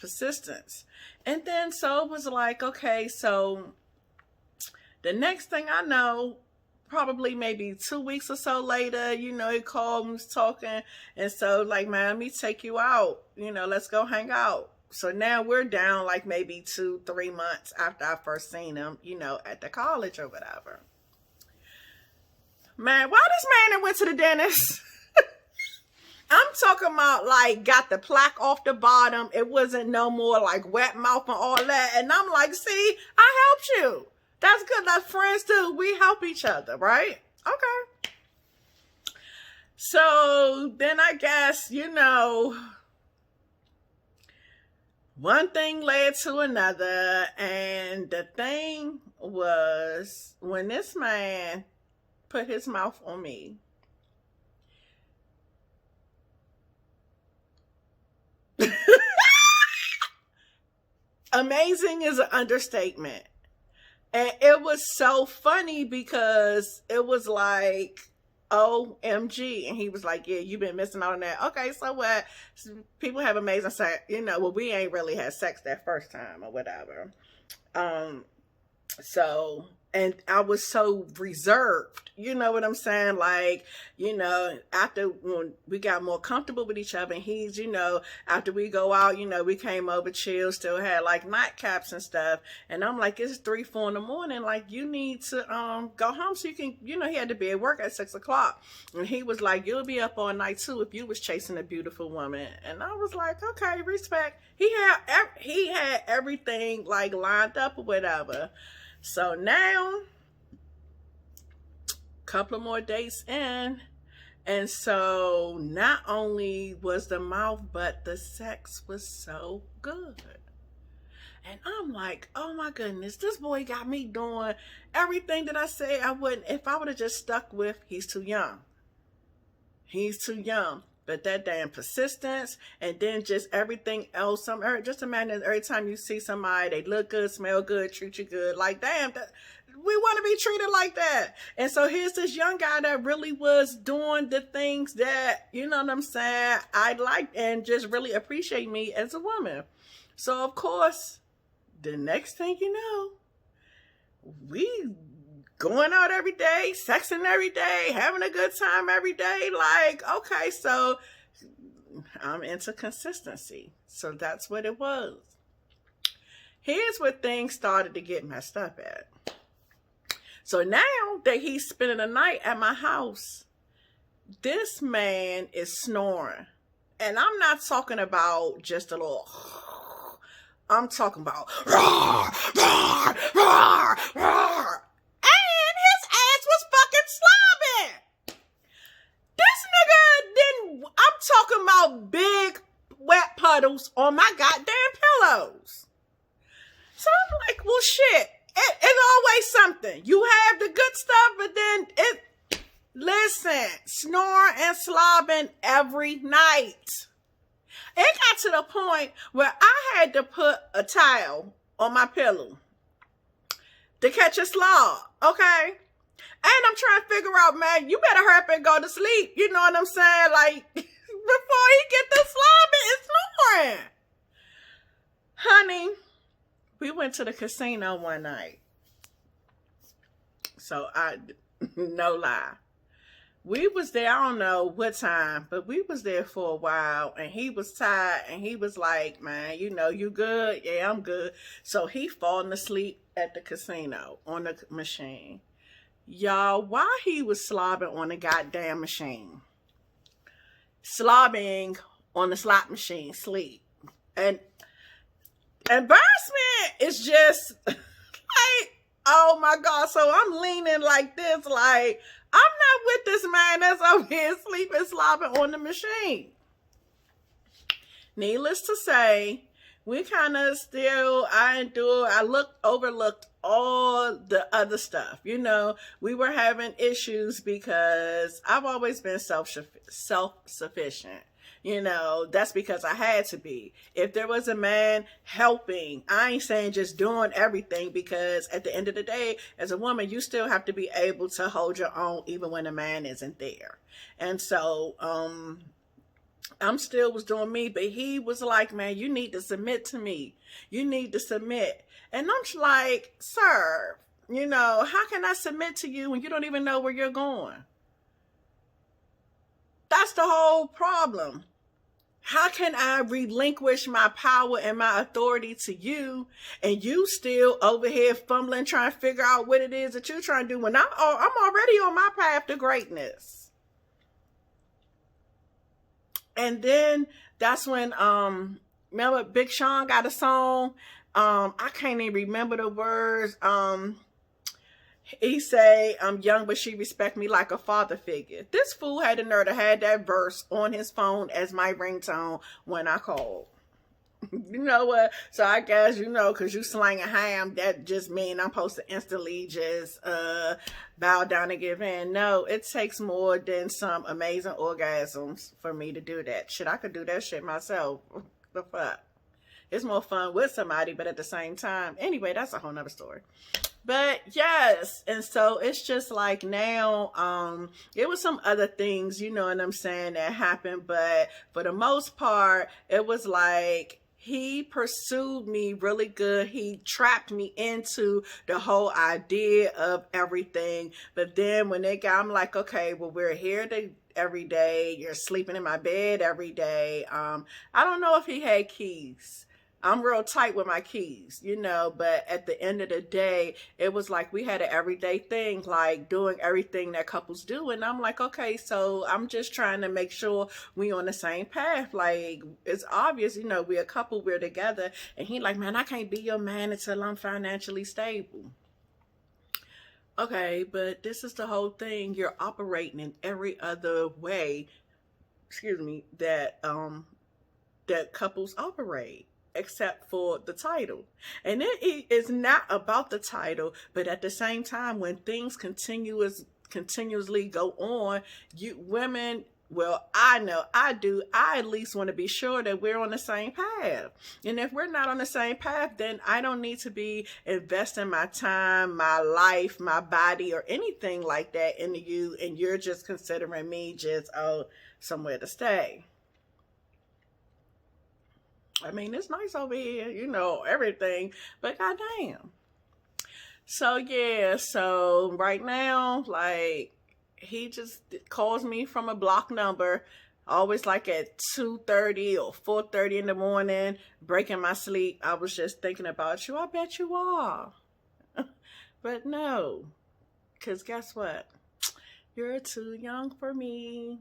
persistence. And then so it was like, okay, so the next thing I know, probably maybe 2 weeks or so later, he called and was talking. And so, like, man, let me take you out. Let's go hang out. So now we're down like maybe 2-3 months after I first seen him, at the college or whatever. Man, why this man that went to the dentist? I'm talking about like got the plaque off the bottom. It wasn't no more like wet mouth and all that. And I'm like, see, I helped you. That's good. That's friends too. We help each other, right? Okay. So then I guess, one thing led to another. And the thing was when this man put his mouth on me, amazing is an understatement. And it was so funny because it was like, OMG. And he was like, yeah, you've been missing out on that. Okay, so what? People have amazing sex. Well, we ain't really had sex that first time or whatever. So, and I was so reserved, you know what I'm saying? Like, after when we got more comfortable with each other, and he's, after we go out, we came over, chill, still had like nightcaps and stuff. And I'm like, it's 3-4 in the morning. Like, you need to go home so you can, he had to be at work at 6:00. And he was like, you'll be up all night too if you was chasing a beautiful woman. And I was like, okay, respect. He had everything like lined up or whatever. So now, a couple of more dates in, and so not only was the mouth, but the sex was so good. And I'm like, oh my goodness, this boy got me doing everything that I said I wouldn't. If I would have just stuck with, he's too young. He's too young. But that damn persistence, and then just everything else. Just imagine every time you see somebody, they look good, smell good, treat you good. Like, damn, we want to be treated like that. And so here's this young guy that really was doing the things that, you know what I'm saying, I liked and just really appreciate me as a woman. So, of course, the next thing you know, we going out every day, sexing every day, having a good time every day. Like, okay, so I'm into consistency. So that's what it was. Here's where things started to get messed up at. So now that he's spending the night at my house, this man is snoring. And I'm not talking about just a little... I'm talking about... Roar, roar, roar, roar. I'm talking about big wet puddles on my goddamn pillows. So I'm like, well, shit, it's always something. You have the good stuff, but then listen, snoring and slobbing every night. It got to the point where I had to put a towel on my pillow to catch a slob, okay? And I'm trying to figure out, man, you better hurry up and go to sleep. You know what I'm saying? Like, before he get the slobbing and snoring. Honey, we went to the casino one night. So no lie. We was there, I don't know what time, but we was there for a while, and he was tired, and he was like, man, you good? Yeah, I'm good. So he falling asleep at the casino on the machine. Y'all, while he was slobbing on the goddamn machine, slobbing on the slot machine, sleep. And embarrassment is just like, oh my God. So I'm leaning like this, like, I'm not with this man that's over here sleeping, slobbing on the machine. Needless to say, we kind of still, I overlooked all the other stuff. We were having issues because I've always been self-sufficient. That's because I had to be. If there was a man helping, I ain't saying just doing everything, because at the end of the day, as a woman, you still have to be able to hold your own even when a man isn't there. And so, I'm still was doing me, but he was like, man, you need to submit to me. You need to submit. And I'm just like, sir, how can I submit to you when you don't even know where you're going? That's the whole problem. How can I relinquish my power and my authority to you, and you still over here fumbling trying to figure out what it is that you're trying to do when I'm already on my path to greatness? And then that's when remember Big Sean got a song. I can't even remember the words. He say, I'm young, but she respect me like a father figure. This fool had the nerve to have that verse on his phone as my ringtone when I called. You know what? So I guess, because you slanging ham, that just mean I'm supposed to instantly just bow down and give in. No, it takes more than some amazing orgasms for me to do that. Shit, I could do that shit myself. The fuck? It's more fun with somebody, but at the same time. Anyway, that's a whole nother story. But yes, and so it's just like now, it was some other things, you know what I'm saying, that happened, but for the most part, it was like he pursued me really good. He trapped me into the whole idea of everything. But then when I'm like, okay, well, we're here every day. You're sleeping in my bed every day. I don't know if he had keys. I'm real tight with my keys, but at the end of the day, it was like we had an everyday thing, like doing everything that couples do. And I'm like, okay, so I'm just trying to make sure we on the same path. Like, it's obvious, we're a couple, we're together. And he like, man, I can't be your man until I'm financially stable. Okay, but this is the whole thing. You're operating in every other way, that couples operate, except for the title. And it is not about the title, but at the same time, when things continuously go on, you women, well, I know I do, I at least want to be sure that we're on the same path. And if we're not on the same path, then I don't need to be investing my time, my life, my body, or anything like that into you, and you're just considering me just somewhere to stay. I mean, it's nice over here, everything, but goddamn. So yeah, so right now, like, he just calls me from a block number, always like at 2:30 or 4:30 in the morning, breaking my sleep. I was just thinking about you. I bet you are. But no, because guess what? You're too young for me.